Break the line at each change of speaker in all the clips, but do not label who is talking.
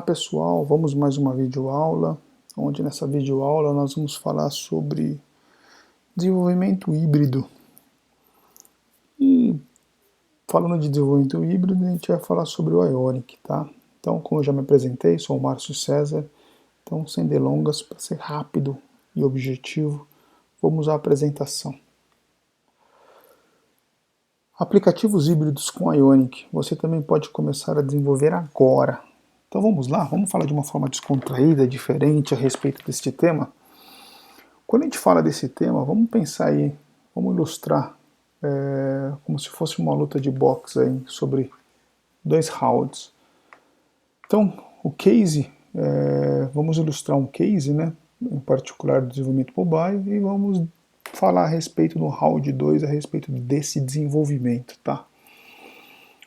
Pessoal, vamos mais uma videoaula, onde nessa videoaula nós vamos falar sobre desenvolvimento híbrido. E falando de desenvolvimento híbrido, a gente vai falar sobre o Ionic, tá? Então, como eu já me apresentei, sou o Márcio César, então sem delongas, para ser rápido e objetivo, vamos à apresentação. Aplicativos híbridos com Ionic, você também pode começar a desenvolver agora. Então vamos lá, vamos falar de uma forma descontraída, diferente a respeito deste tema. Quando a gente fala desse tema, vamos pensar aí, vamos ilustrar como se fosse uma luta de boxe aí, sobre 2 rounds. Então, o case, vamos ilustrar um case, né, em particular do desenvolvimento mobile, e vamos falar a respeito do round 2, a respeito desse desenvolvimento, tá?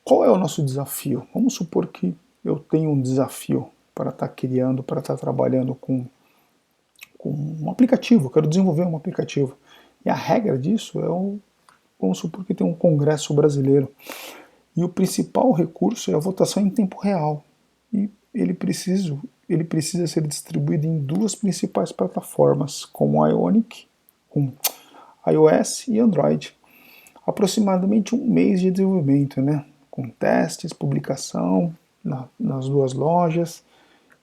Qual é o nosso desafio? Vamos supor que eu tenho um desafio para estar criando, para estar trabalhando com um aplicativo, eu quero desenvolver um aplicativo. E a regra disso vamos supor que tem um congresso brasileiro. E o principal recurso é a votação em tempo real. E ele precisa ser distribuído em 2 principais plataformas, como Ionic, com iOS e Android. Aproximadamente 1 mês de desenvolvimento, né? Com testes, publicação nas 2 lojas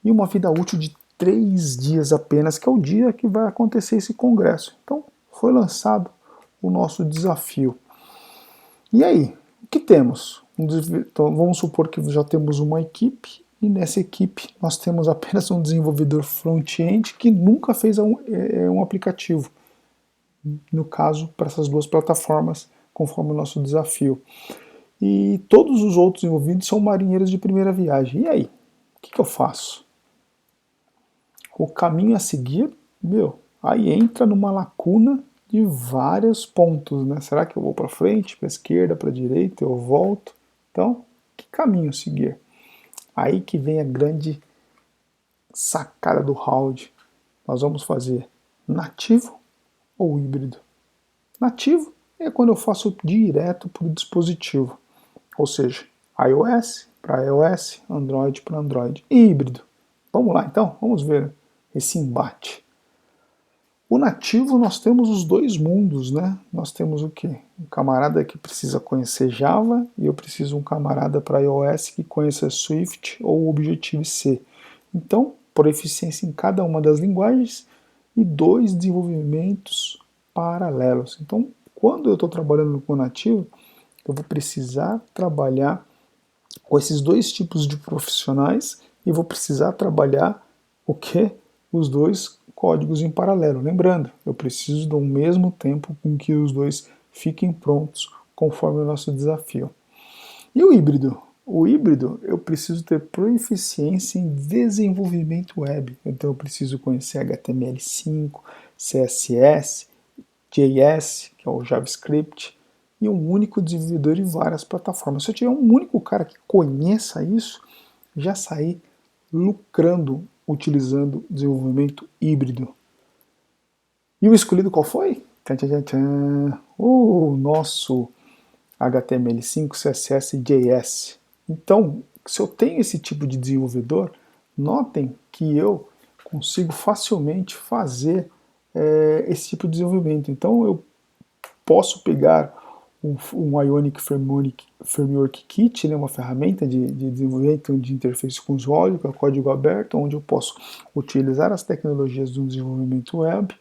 e uma vida útil de 3 dias apenas, que é o dia que vai acontecer esse congresso. Então, foi lançado o nosso desafio. E aí, o que temos? Então, vamos supor que já temos uma equipe, e nessa equipe nós temos apenas um desenvolvedor front-end que nunca fez um aplicativo. No caso, para essas 2 plataformas, conforme o nosso desafio. E todos os outros envolvidos são marinheiros de primeira viagem. E aí, o que eu faço? O caminho a seguir, aí entra numa lacuna de vários pontos, né? Será que eu vou para frente, para esquerda, para direita, eu volto? Então, que caminho seguir? Aí que vem a grande sacada do round. Nós vamos fazer nativo ou híbrido. Nativo é quando eu faço direto para o dispositivo, ou seja, iOS para iOS, Android para Android. E híbrido. Vamos lá então, vamos ver esse embate. O nativo, nós temos os 2 mundos, né? Nós temos o quê? Um camarada que precisa conhecer Java e eu preciso um camarada para iOS que conheça Swift ou Objective-C. Então, por eficiência em cada uma das linguagens e 2 desenvolvimentos paralelos. Então, quando eu estou trabalhando com o nativo, eu vou precisar trabalhar com esses 2 tipos de profissionais e vou precisar trabalhar o que? Os 2 códigos em paralelo. Lembrando, eu preciso do mesmo tempo com que os 2 fiquem prontos conforme o nosso desafio. E o híbrido? O híbrido, eu preciso ter proficiência em desenvolvimento web. Então eu preciso conhecer HTML5, CSS, JS, que é o JavaScript, e um único desenvolvedor em várias plataformas. Se eu tiver um único cara que conheça isso, já saí lucrando utilizando desenvolvimento híbrido. E o escolhido qual foi? O nosso HTML5, CSS e JS. Então, se eu tenho esse tipo de desenvolvedor, notem que eu consigo facilmente fazer esse tipo de desenvolvimento. Então, eu posso pegar um Ionic Framework Kit, né, uma ferramenta de desenvolvimento de interface com usuário, que é o código aberto, onde eu posso utilizar as tecnologias do desenvolvimento web.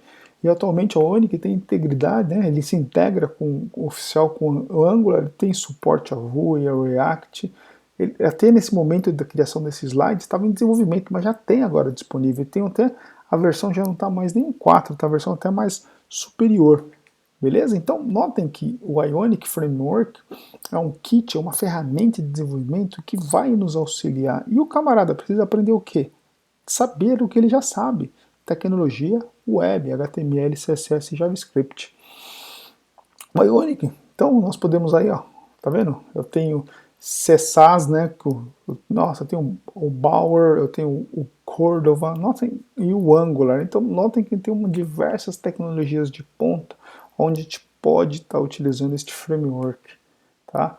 E atualmente o Ionic tem integridade, né, ele se integra com o oficial com o Angular, ele tem suporte a Vue e a React. Ele, até nesse momento da criação desses slides estava em desenvolvimento, mas já tem agora disponível. Tem até a versão já não está mais nem em 4, está a versão até mais superior. Beleza? Então, notem que o Ionic Framework é um kit, é uma ferramenta de desenvolvimento que vai nos auxiliar. E o camarada precisa aprender o quê? Saber o que ele já sabe. Tecnologia web, HTML, CSS e JavaScript. O Ionic, então, nós podemos aí, ó, tá vendo? Eu tenho CSAS, né? Nossa, eu tenho o Bower, eu tenho o Cordova, notem, e o Angular. Então, notem que tem diversas tecnologias de ponta onde a gente pode estar utilizando este framework. Tá?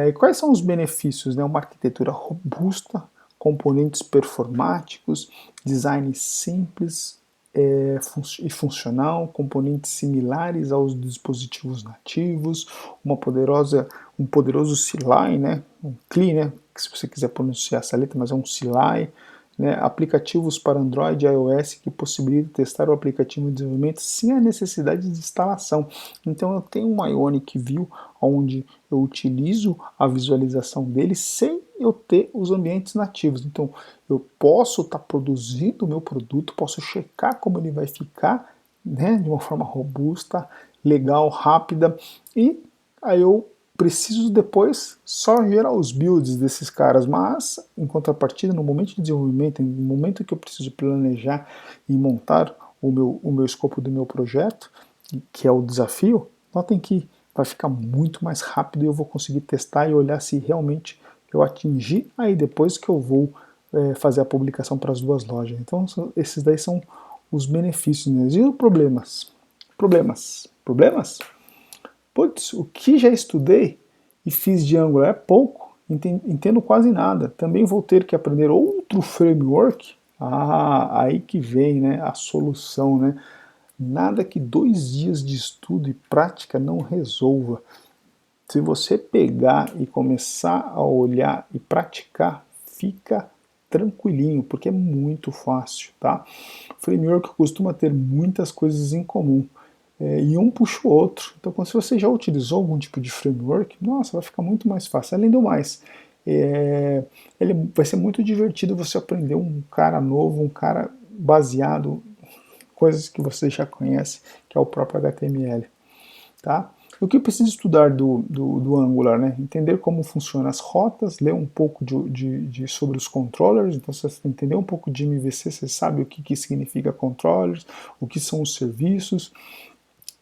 E quais são os benefícios? Né? Uma arquitetura robusta, componentes performáticos, design simples e funcional, componentes similares aos dispositivos nativos, um poderoso CLI, né, um CLI, né, que se você quiser pronunciar essa letra, mas é um CLI, né, aplicativos para Android e iOS que possibilitam testar o aplicativo de desenvolvimento sem a necessidade de instalação. Então eu tenho um Ionic View onde eu utilizo a visualização dele sem eu ter os ambientes nativos. Então eu posso estar produzindo o meu produto, posso checar como ele vai ficar, né, de uma forma robusta, legal, rápida, e aí eu preciso depois só gerar os builds desses caras, mas em contrapartida, no momento de desenvolvimento, no momento que eu preciso planejar e montar o meu escopo do meu projeto, que é o desafio, notem que vai ficar muito mais rápido e eu vou conseguir testar e olhar se realmente eu atingi, aí depois que eu vou fazer a publicação para as duas lojas. Então esses daí são os benefícios, né? E os problemas? Problemas? Putz, o que já estudei e fiz de Angular é pouco, entendo quase nada. Também vou ter que aprender outro framework. Ah, aí que vem, né, a solução, né? Nada que 2 dias de estudo e prática não resolva. Se você pegar e começar a olhar e praticar, fica tranquilinho, porque é muito fácil, tá? O framework costuma ter muitas coisas em comum. E um puxa o outro. Então, se você já utilizou algum tipo de framework, nossa, vai ficar muito mais fácil. Além do mais, ele vai ser muito divertido você aprender um cara novo, um cara baseado em coisas que você já conhece, que é o próprio HTML. Tá? O que eu preciso estudar do Angular, né? Entender como funcionam as rotas, ler um pouco sobre os controllers, então se você entender um pouco de MVC, você sabe o que significa controllers, o que são os serviços.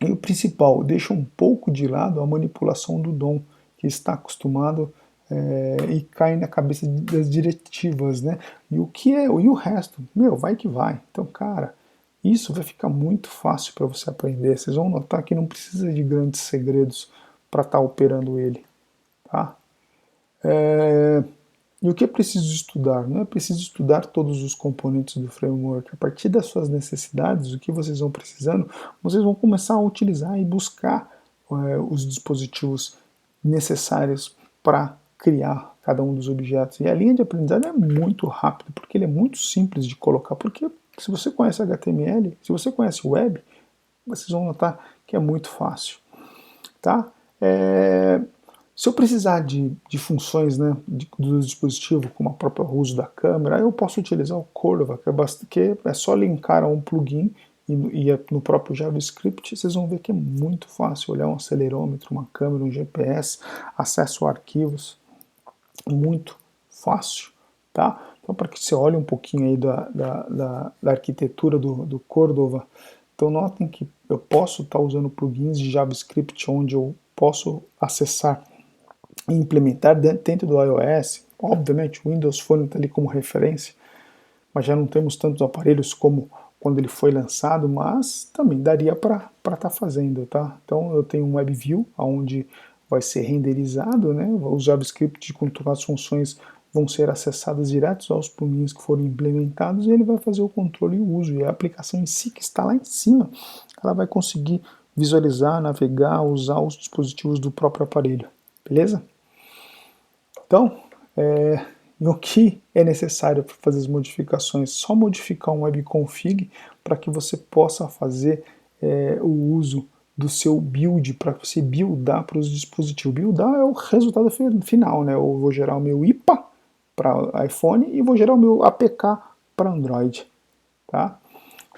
E o principal, deixa um pouco de lado a manipulação do DOM, que está acostumado e cai na cabeça das diretivas, né? E o resto, meu, vai que vai. Então, cara, isso vai ficar muito fácil para você aprender. Vocês vão notar que não precisa de grandes segredos para estar operando ele, tá? E o que é preciso estudar? Não é preciso estudar todos os componentes do framework. A partir das suas necessidades, o que vocês vão precisando, vocês vão começar a utilizar e buscar os dispositivos necessários para criar cada um dos objetos. E a linha de aprendizado é muito rápida, porque ele é muito simples de colocar. Porque se você conhece HTML, se você conhece web, vocês vão notar que é muito fácil. Tá? Se eu precisar de funções, né, do dispositivo, como o próprio uso da câmera, eu posso utilizar o Cordova, que é só linkar a um plugin e no próprio JavaScript vocês vão ver que é muito fácil olhar um acelerômetro, uma câmera, um GPS, acesso a arquivos, muito fácil, tá? Então, para que você olhe um pouquinho aí da arquitetura do Cordova, então notem que eu posso estar usando plugins de JavaScript onde eu posso acessar e implementar dentro do iOS. Obviamente o Windows Phone está ali como referência, mas já não temos tantos aparelhos como quando ele foi lançado, mas também daria para estar fazendo, tá? Então eu tenho um WebView, onde vai ser renderizado, né? Os JavaScript com todas as funções vão ser acessadas direto aos plugins que foram implementados e ele vai fazer o controle e o uso. E a aplicação em si, que está lá em cima, ela vai conseguir visualizar, navegar, usar os dispositivos do próprio aparelho. Beleza? Então, o que é necessário para fazer as modificações? Só modificar um webconfig para que você possa fazer o uso do seu build, para você buildar para os dispositivos. Buildar é o resultado final, né? Eu vou gerar o meu IPA para iPhone e vou gerar o meu APK para Android. Tá?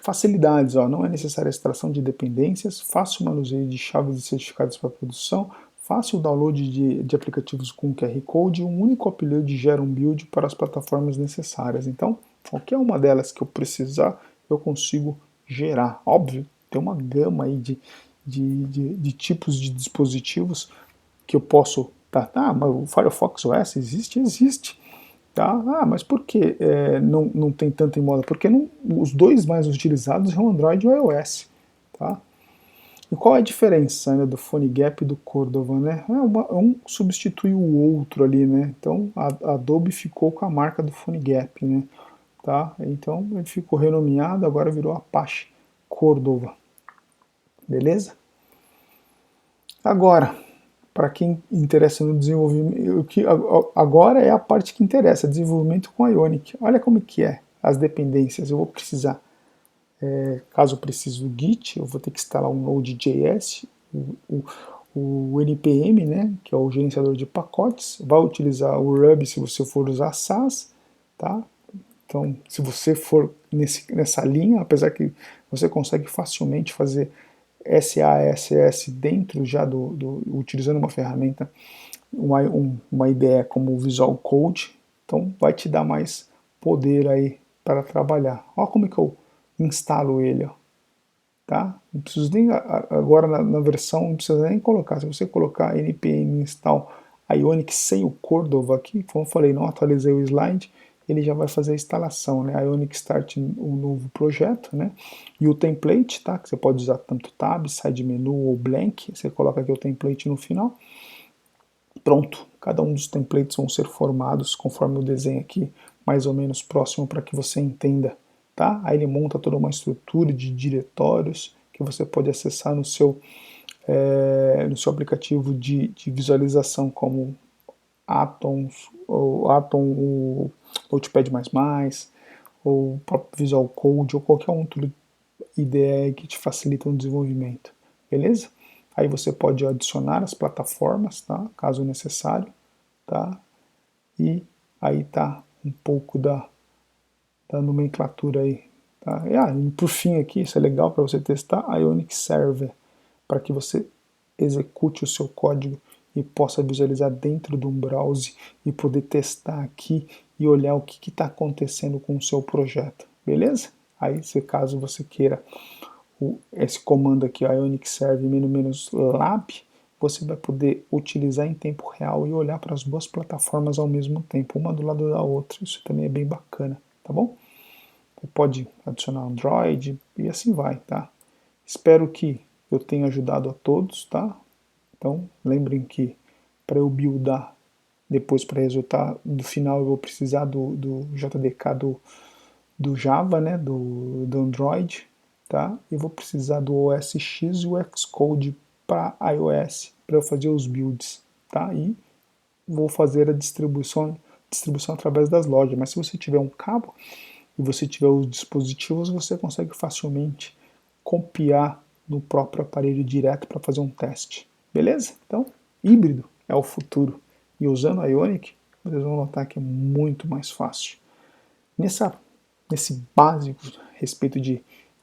Facilidades, ó, não é necessária a extração de dependências, fácil manuseio de chaves e certificados para produção, fácil download de aplicativos com QR Code e um único upload gera um build para as plataformas necessárias. Então, qualquer uma delas que eu precisar, eu consigo gerar. Óbvio, tem uma gama aí de tipos de dispositivos que eu posso... mas o Firefox OS existe? Existe. Tá? Mas por que não tem tanto em moda? Porque os dois mais utilizados são o Android e o iOS. Tá? E qual é a diferença, né, do PhoneGap e do Cordova, né? Um substitui o outro ali, né? Então a Adobe ficou com a marca do PhoneGap, né? Tá? Então ele ficou renomeado, agora virou Apache Cordova. Beleza? Agora, para quem interessa no desenvolvimento, agora é a parte que interessa, desenvolvimento com Ionic. Olha como que é as dependências. Eu vou precisar, caso eu precise do Git, eu vou ter que instalar um Node.js, o NPM, né, que é o gerenciador de pacotes, vai utilizar o Ruby se você for usar SAS, tá? Então, se você for nessa linha, apesar que você consegue facilmente fazer SASS dentro já utilizando uma ferramenta, uma ideia como o Visual Code, então vai te dar mais poder aí para trabalhar. Olha como é que eu instalo ele, ó, tá? Não preciso nem, agora na versão, não precisa nem colocar, se você colocar npm install Ionic sem o Cordova aqui, como eu falei, não atualizei o slide, ele já vai fazer a instalação, né? Ionic Start um novo projeto, né? E o template, tá? Que você pode usar tanto tab, side menu ou blank, você coloca aqui o template no final. Pronto, cada um dos templates vão ser formados conforme o desenho aqui, mais ou menos próximo para que você entenda, tá? Aí ele monta toda uma estrutura de diretórios que você pode acessar no seu aplicativo de visualização, como Atoms, ou Atom, o Notepad++, ou o próprio Visual Code, ou qualquer outra ideia que te facilita o desenvolvimento, beleza? Aí você pode adicionar as plataformas, tá? Caso necessário, tá? E aí tá um pouco da nomenclatura aí, tá? E por fim aqui, isso é legal para você testar, a Ionic Server, para que você execute o seu código e possa visualizar dentro de um browser e poder testar aqui e olhar o que está acontecendo com o seu projeto, beleza? Aí, se caso você queira esse comando aqui, Ionic Server -lab, você vai poder utilizar em tempo real e olhar para as duas plataformas ao mesmo tempo, uma do lado da outra. Isso também é bem bacana, tá bom? Você pode adicionar Android e assim vai, tá? Espero que eu tenha ajudado a todos, tá? Então, lembrem que para eu buildar, depois para resultar no final eu vou precisar do JDK do Java, né, do Android, tá? E vou precisar do OS X e o Xcode para iOS, para eu fazer os builds, tá? E vou fazer a distribuição através das lojas, mas se você tiver um cabo e você tiver os dispositivos, você consegue facilmente copiar no próprio aparelho direto para fazer um teste, beleza? Então, híbrido é o futuro, e usando a Ionic, vocês vão notar que é muito mais fácil. Nesse básico a respeito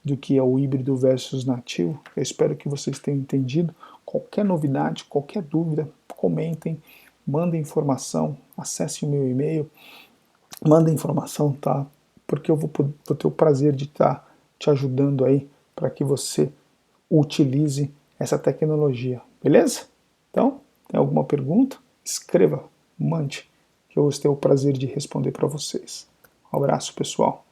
do que é o híbrido versus nativo, eu espero que vocês tenham entendido. Qualquer novidade, qualquer dúvida, comentem, mandem informação, acessem o meu e-mail, mandem informação, tá? Porque eu vou ter o prazer de estar te ajudando aí para que você utilize essa tecnologia, beleza? Então, tem alguma pergunta? Escreva, mande, que eu vou ter o prazer de responder para vocês. Um abraço, pessoal.